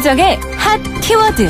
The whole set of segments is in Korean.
문희정의 핫 키워드.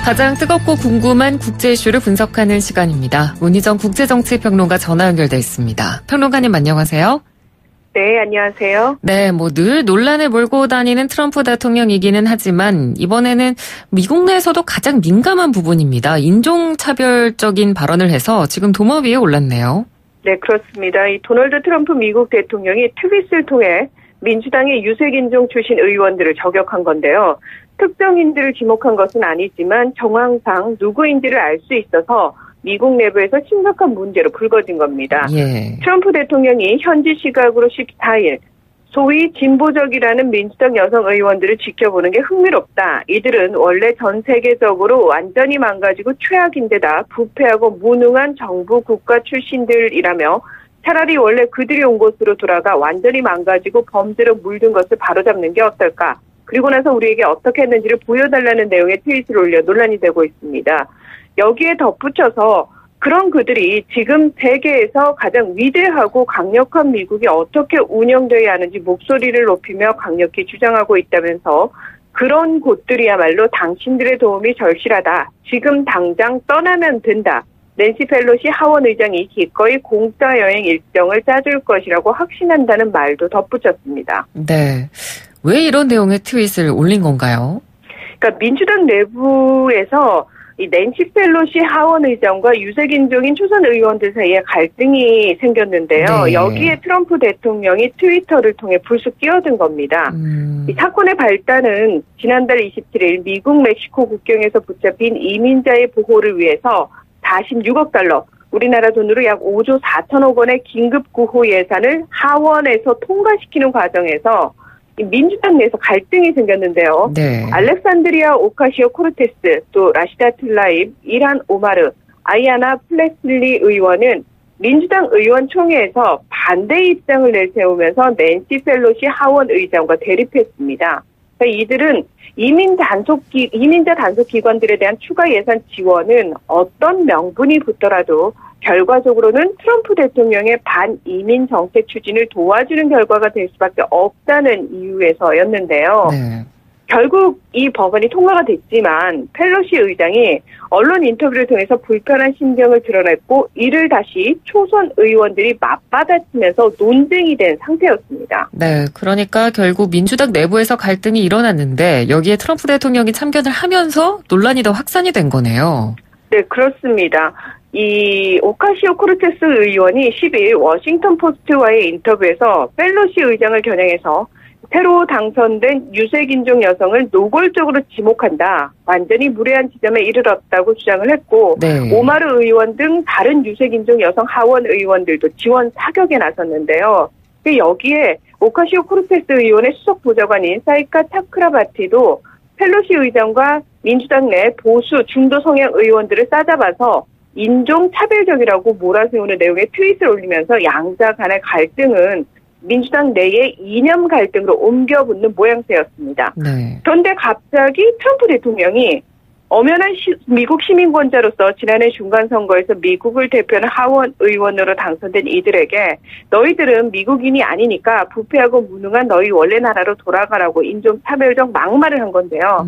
가장 뜨겁고 궁금한 국제 이슈를 분석하는 시간입니다. 문희정 국제정치평론가 전화 연결돼 있습니다. 평론가님 안녕하세요. 네, 안녕하세요. 네, 늘 논란을 몰고 다니는 트럼프 대통령이기는 하지만 이번에는 미국 내에서도 가장 민감한 부분입니다. 인종차별적인 발언을 해서 지금 도마 위에 올랐네요. 네, 그렇습니다. 이 도널드 트럼프 미국 대통령이 트윗을 통해 민주당의 유색인종 출신 의원들을 저격한 건데요. 특정인들을 지목한 것은 아니지만 정황상 누구인지를 알 수 있어서 미국 내부에서 심각한 문제로 불거진 겁니다. 예. 트럼프 대통령이 현지 시각으로 14일 소위 진보적이라는 민주당 여성 의원들을 지켜보는 게 흥미롭다. 이들은 원래 전 세계적으로 완전히 망가지고 최악인데다 부패하고 무능한 정부 국가 출신들이라며 차라리 원래 그들이 온 곳으로 돌아가 완전히 망가지고 범죄로 물든 것을 바로잡는 게 어떨까. 그리고 나서 우리에게 어떻게 했는지를 보여달라는 내용의 트윗을 올려 논란이 되고 있습니다. 여기에 덧붙여서 그런 그들이 지금 세계에서 가장 위대하고 강력한 미국이 어떻게 운영되어야 하는지 목소리를 높이며 강력히 주장하고 있다면서 그런 곳들이야말로 당신들의 도움이 절실하다. 지금 당장 떠나면 된다. 낸시 펠로시 하원 의장이 기꺼이 공짜 여행 일정을 짜줄 것이라고 확신한다는 말도 덧붙였습니다. 네. 왜 이런 내용의 트윗을 올린 건가요? 그러니까 민주당 내부에서 이 낸시 펠로시 하원 의장과 유색인종인 초선 의원들 사이에 갈등이 생겼는데요. 네. 여기에 트럼프 대통령이 트위터를 통해 불쑥 끼어든 겁니다. 이 사건의 발단은 지난달 27일 미국 멕시코 국경에서 붙잡힌 이민자의 보호를 위해서 46억 달러, 우리나라 돈으로 약 5조 4천억 원의 긴급 구호 예산을 하원에서 통과시키는 과정에서 민주당 내에서 갈등이 생겼는데요. 네. 알렉산드리아 오카시오 코르테스, 또 라시다 틀라입, 일한 오마르, 아이아나 플레슬리 의원은 민주당 의원총회에서 반대 입장을 내세우면서 낸시 펠로시 하원 의장과 대립했습니다. 이들은 이민자 단속 기관들에 대한 추가 예산 지원은 어떤 명분이 붙더라도 결과적으로는 트럼프 대통령의 반이민 정책 추진을 도와주는 결과가 될 수밖에 없다는 이유에서였는데요. 네. 결국 이 법안이 통과가 됐지만 펠로시 의장이 언론 인터뷰를 통해서 불편한 심경을 드러냈고 이를 다시 초선 의원들이 맞받아치면서 논쟁이 된 상태였습니다. 네, 그러니까 결국 민주당 내부에서 갈등이 일어났는데 여기에 트럼프 대통령이 참견을 하면서 논란이 더 확산이 된 거네요. 네, 그렇습니다. 이 오카시오 코르테스 의원이 10일 워싱턴 포스트와의 인터뷰에서 펠로시 의장을 겨냥해서 새로 당선된 유색인종 여성을 노골적으로 지목한다. 완전히 무례한 지점에 이르렀다고 주장을 했고 네. 오마르 의원 등 다른 유색인종 여성 하원 의원들도 지원 사격에 나섰는데요. 여기에 오카시오 코르테스 의원의 수석 보좌관인 사이카 차크라바티도 펠로시 의장과 민주당 내 보수 중도 성향 의원들을 싸잡아서 인종차별적이라고 몰아세우는 내용의 트윗을 올리면서 양자 간의 갈등은 민주당 내의 이념 갈등으로 옮겨 붙는 모양새였습니다. 네. 그런데 갑자기 트럼프 대통령이 엄연한 미국 시민권자로서 지난해 중간선거에서 미국을 대표하는 하원 의원으로 당선된 이들에게 너희들은 미국인이 아니니까 부패하고 무능한 너희 원래 나라로 돌아가라고 인종차별적 막말을 한 건데요.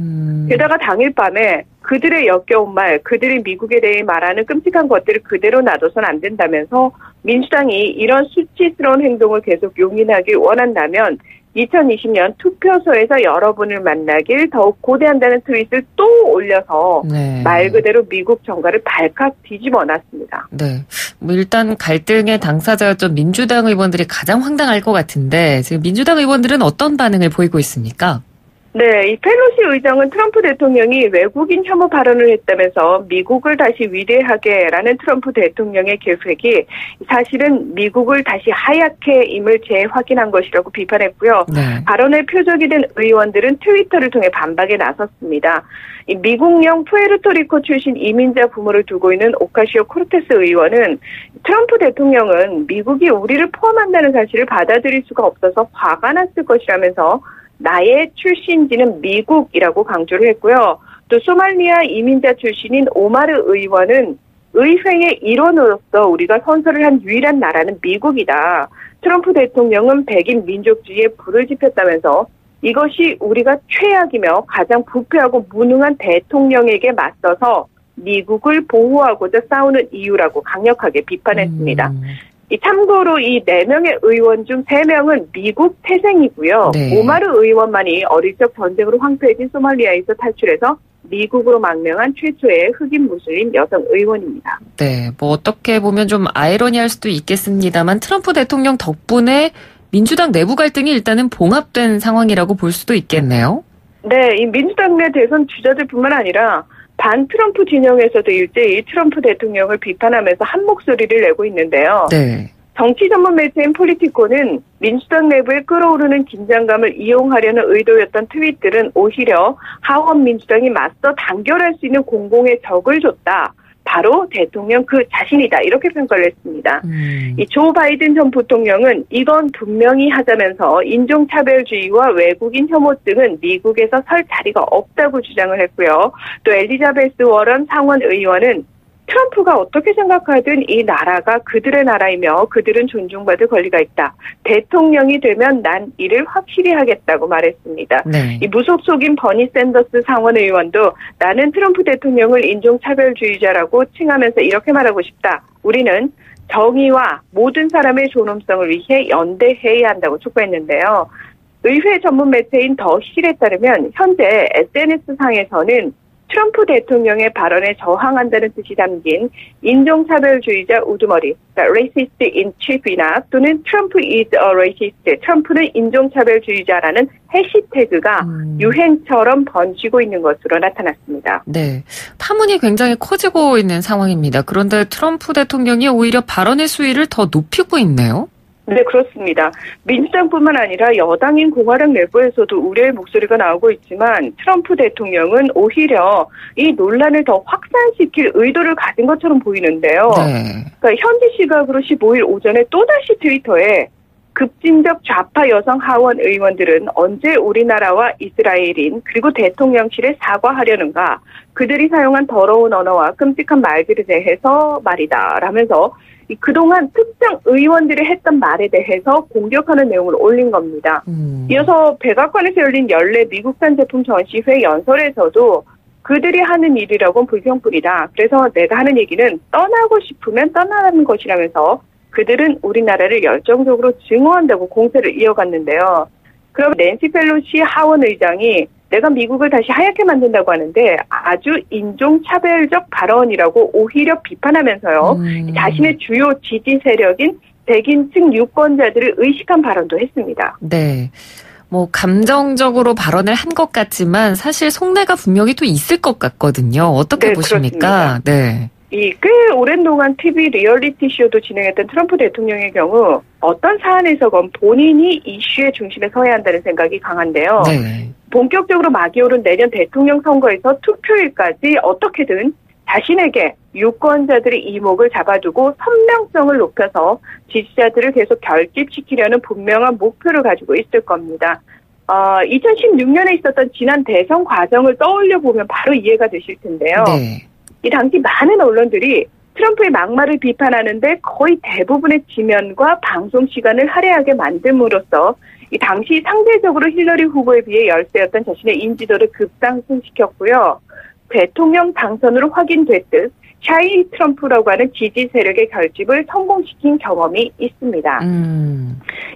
게다가 당일 밤에 그들의 역겨운 말, 그들이 미국에 대해 말하는 끔찍한 것들을 그대로 놔둬선 안 된다면서 민주당이 이런 수치스러운 행동을 계속 용인하길 원한다면 2020년 투표소에서 여러분을 만나길 더욱 고대한다는 트윗을 또 올려서 네. 말 그대로 미국 정가를 발칵 뒤집어 놨습니다. 네. 일단 갈등의 당사자였던 민주당 의원들이 가장 황당할 것 같은데 지금 민주당 의원들은 어떤 반응을 보이고 있습니까? 네, 이 펠로시 의장은 트럼프 대통령이 외국인 혐오 발언을 했다면서 미국을 다시 위대하게라는 트럼프 대통령의 계획이 사실은 미국을 다시 하얗게임을 재확인한 것이라고 비판했고요. 네. 발언의 표적이 된 의원들은 트위터를 통해 반박에 나섰습니다. 이 미국령 푸에르토리코 출신 이민자 부모를 두고 있는 오카시오 코르테스 의원은 트럼프 대통령은 미국이 우리를 포함한다는 사실을 받아들일 수가 없어서 화가 났을 것이라면서 나의 출신지는 미국이라고 강조를 했고요. 또 소말리아 이민자 출신인 오마르 의원은 의회의 일원으로서 우리가 선서를 한 유일한 나라는 미국이다. 트럼프 대통령은 백인 민족주의에 불을 지폈다면서 이것이 우리가 최악이며 가장 부패하고 무능한 대통령에게 맞서서 미국을 보호하고자 싸우는 이유라고 강력하게 비판했습니다. 참고로 이 4명의 의원 중 3명은 미국 태생이고요. 네. 오마르 의원만이 어릴 적 전쟁으로 황폐해진 소말리아에서 탈출해서 미국으로 망명한 최초의 흑인 무슬림 여성 의원입니다. 네, 뭐 어떻게 보면 좀 아이러니할 수도 있겠습니다만 트럼프 대통령 덕분에 민주당 내부 갈등이 일단은 봉합된 상황이라고 볼 수도 있겠네요. 네, 이 민주당 내 대선 주자들뿐만 아니라 반 트럼프 진영에서도 일제히 트럼프 대통령을 비판하면서 한 목소리를 내고 있는데요. 네. 정치 전문 매체인 폴리티코는 민주당 내부에 끌어오르는 긴장감을 이용하려는 의도였던 트윗들은 오히려 하원 민주당이 맞서 단결할 수 있는 공공의 적을 줬다. 바로 대통령 그 자신이다. 이렇게 평가를 했습니다. 이 조 바이든 전 부통령은 이건 분명히 하자면서 인종차별주의와 외국인 혐오증은 미국에서 설 자리가 없다고 주장을 했고요. 또 엘리자베스 워런 상원 의원은 트럼프가 어떻게 생각하든 이 나라가 그들의 나라이며 그들은 존중받을 권리가 있다. 대통령이 되면 난 일을 확실히 하겠다고 말했습니다. 네. 이 무속속인 버니 샌더스 상원 의원도 나는 트럼프 대통령을 인종차별주의자라고 칭하면서 이렇게 말하고 싶다. 우리는 정의와 모든 사람의 존엄성을 위해 연대해야 한다고 촉구했는데요. 의회 전문 매체인 더 힐에 따르면 현재 SNS상에서는 트럼프 대통령의 발언에 저항한다는 뜻이 담긴 인종차별주의자 우두머리, 그러니까 racist in chief이나 또는 Trump is a racist, 트럼프는 인종차별주의자라는 해시태그가 유행처럼 번지고 있는 것으로 나타났습니다. 네, 파문이 굉장히 커지고 있는 상황입니다. 그런데 트럼프 대통령이 오히려 발언의 수위를 더 높이고 있네요. 네, 그렇습니다. 민주당뿐만 아니라 여당인 공화당 내부에서도 우려의 목소리가 나오고 있지만 트럼프 대통령은 오히려 이 논란을 더 확산시킬 의도를 가진 것처럼 보이는데요. 네. 그러니까 현지 시각으로 15일 오전에 또다시 트위터에 급진적 좌파 여성 하원 의원들은 언제 우리나라와 이스라엘인 그리고 대통령실에 사과하려는가, 그들이 사용한 더러운 언어와 끔찍한 말들에 대해서 말이다 라면서 그동안 특정 의원들이 했던 말에 대해서 공격하는 내용을 올린 겁니다. 이어서 백악관에서 열린 연례 미국산 제품 전시회 연설에서도 그들이 하는 일이라고는 불평뿐이다. 그래서 내가 하는 얘기는 떠나고 싶으면 떠나는 것이라면서 그들은 우리나라를 열정적으로 증오한다고 공세를 이어갔는데요. 그럼 낸시 펠로시 하원 의장이 내가 미국을 다시 하얗게 만든다고 하는데 아주 인종차별적 발언이라고 오히려 비판하면서요. 자신의 주요 지지 세력인 백인층 유권자들을 의식한 발언도 했습니다. 네. 뭐 감정적으로 발언을 한 것 같지만 사실 속내가 분명히 또 있을 것 같거든요. 어떻게 네, 보십니까? 그렇습니다. 네. 꽤 오랜 동안 TV 리얼리티 쇼도 진행했던 트럼프 대통령의 경우 어떤 사안에서건 본인이 이슈의 중심에 서야 한다는 생각이 강한데요. 네. 본격적으로 막이 오른 내년 대통령 선거에서 투표일까지 어떻게든 자신에게 유권자들의 이목을 잡아두고 선명성을 높여서 지지자들을 계속 결집시키려는 분명한 목표를 가지고 있을 겁니다. 2016년에 있었던 지난 대선 과정을 떠올려 보면 바로 이해가 되실 텐데요. 네. 이 당시 많은 언론들이 트럼프의 막말을 비판하는데 거의 대부분의 지면과 방송 시간을 할애하게 만듦으로써 이 당시 상대적으로 힐러리 후보에 비해 열세였던 자신의 인지도를 급상승시켰고요. 대통령 당선으로 확인됐듯 샤이 트럼프라고 하는 지지 세력의 결집을 성공시킨 경험이 있습니다.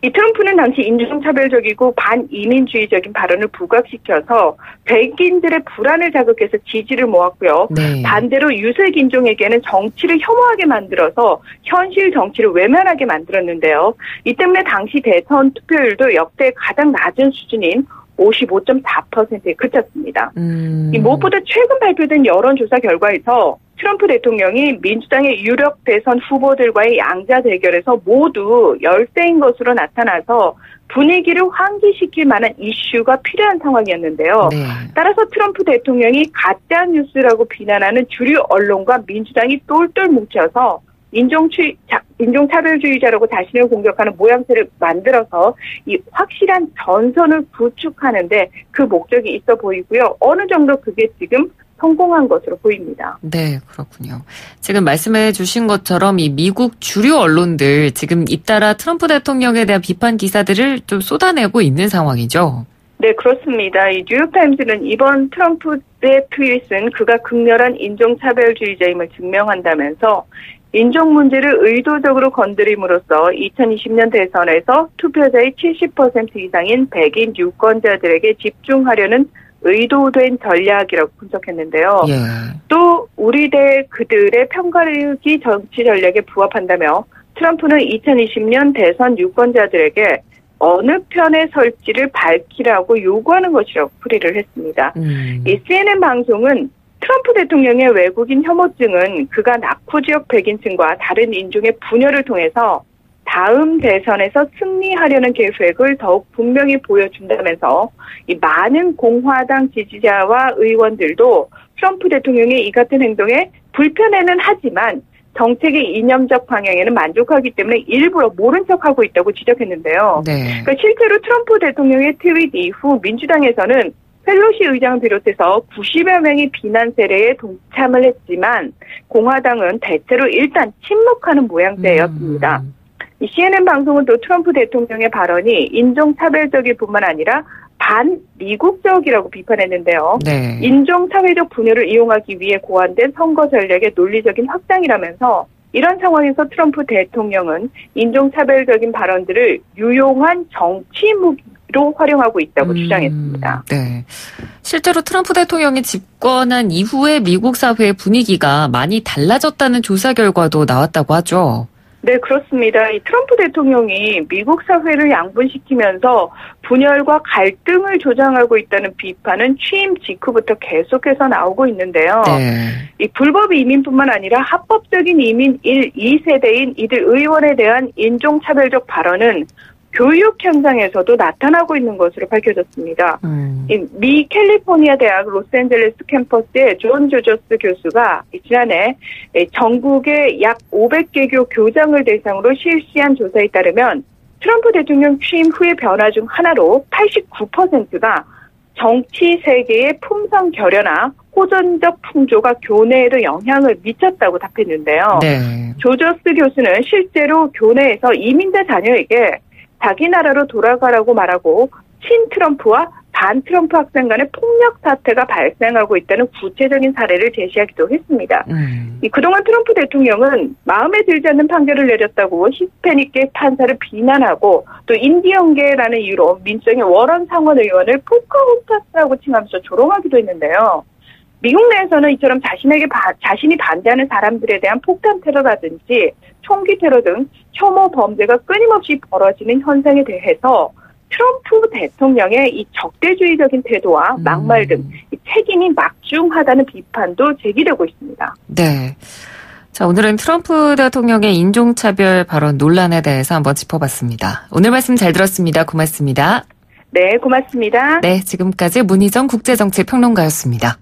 이 트럼프는 당시 인종차별적이고 반이민주의적인 발언을 부각시켜서 백인들의 불안을 자극해서 지지를 모았고요. 네. 반대로 유색인종에게는 정치를 혐오하게 만들어서 현실 정치를 외면하게 만들었는데요. 이 때문에 당시 대선 투표율도 역대 가장 낮은 수준인 55.4%에 그쳤습니다. 이 무엇보다 최근 발표된 여론조사 결과에서 트럼프 대통령이 민주당의 유력 대선 후보들과의 양자 대결에서 모두 열세인 것으로 나타나서 분위기를 환기시킬 만한 이슈가 필요한 상황이었는데요. 네. 따라서 트럼프 대통령이 가짜뉴스라고 비난하는 주류 언론과 민주당이 똘똘 뭉쳐서 인종차별주의자라고 자신을 공격하는 모양새를 만들어서 이 확실한 전선을 구축하는데 그 목적이 있어 보이고요. 어느 정도 그게 지금 성공한 것으로 보입니다. 네, 그렇군요. 지금 말씀해 주신 것처럼 이 미국 주류 언론들 지금 잇따라 트럼프 대통령에 대한 비판 기사들을 좀 쏟아내고 있는 상황이죠. 네, 그렇습니다. 이 뉴욕타임즈는 이번 트럼프의 트윗은 그가 극렬한 인종차별주의자임을 증명한다면서 인종 문제를 의도적으로 건드림으로써 2020년 대선에서 투표자의 70% 이상인 백인 유권자들에게 집중하려는 의도된 전략이라고 분석했는데요. 예. 또 우리 대 그들의 편가르기 정치 전략에 부합한다며 트럼프는 2020년 대선 유권자들에게 어느 편에 설지를 밝히라고 요구하는 것이라고 풀이를 했습니다. 이 CNN 방송은 트럼프 대통령의 외국인 혐오증은 그가 낙후 지역 백인층과 다른 인종의 분열을 통해서 다음 대선에서 승리하려는 계획을 더욱 분명히 보여준다면서 이 많은 공화당 지지자와 의원들도 트럼프 대통령의 이 같은 행동에 불편해는 하지만 정책의 이념적 방향에는 만족하기 때문에 일부러 모른 척하고 있다고 지적했는데요. 네. 그러니까 실제로 트럼프 대통령의 트윗 이후 민주당에서는 펠로시 의장을 비롯해서 90여 명이 비난 세례에 동참을 했지만 공화당은 대체로 일단 침묵하는 모양새였습니다. 이 CNN 방송은 또 트럼프 대통령의 발언이 인종차별적일 뿐만 아니라 반미국적이라고 비판했는데요. 네. 인종사회적 분열을 이용하기 위해 고안된 선거 전략의 논리적인 확장이라면서 이런 상황에서 트럼프 대통령은 인종차별적인 발언들을 유용한 정치 무기로 활용하고 있다고 주장했습니다. 네. 실제로 트럼프 대통령이 집권한 이후에 미국 사회의 분위기가 많이 달라졌다는 조사 결과도 나왔다고 하죠. 네, 그렇습니다. 이 트럼프 대통령이 미국 사회를 양분시키면서 분열과 갈등을 조장하고 있다는 비판은 취임 직후부터 계속해서 나오고 있는데요. 네. 이 불법 이민뿐만 아니라 합법적인 이민 1, 2세대인 이들 의원에 대한 인종차별적 발언은 교육 현장에서도 나타나고 있는 것으로 밝혀졌습니다. 미 캘리포니아 대학 로스앤젤레스 캠퍼스의 존 조저스 교수가 지난해 전국의 약 500개교 교장을 대상으로 실시한 조사에 따르면 트럼프 대통령 취임 후의 변화 중 하나로 89%가 정치 세계의 품성 결여나 호전적 풍조가 교내에도 영향을 미쳤다고 답했는데요. 네. 조저스 교수는 실제로 교내에서 이민자 자녀에게 자기 나라로 돌아가라고 말하고 친트럼프와 반트럼프 학생 간의 폭력 사태가 발생하고 있다는 구체적인 사례를 제시하기도 했습니다. 그동안 트럼프 대통령은 마음에 들지 않는 판결을 내렸다고 히스패닉계 판사를 비난하고 또 인디언계라는 이유로 민주당의 워런 상원 의원을 포커호스타스라고 칭하면서 조롱하기도 했는데요. 미국 내에서는 이처럼 자신이 반대하는 사람들에 대한 폭탄 테러라든지 총기 테러 등 혐오 범죄가 끊임없이 벌어지는 현상에 대해서 트럼프 대통령의 이 적대주의적인 태도와 막말 등 책임이 막중하다는 비판도 제기되고 있습니다. 네. 자, 오늘은 트럼프 대통령의 인종차별 발언 논란에 대해서 한번 짚어봤습니다. 오늘 말씀 잘 들었습니다. 고맙습니다. 네, 고맙습니다. 네, 지금까지 문희정 국제정치평론가였습니다.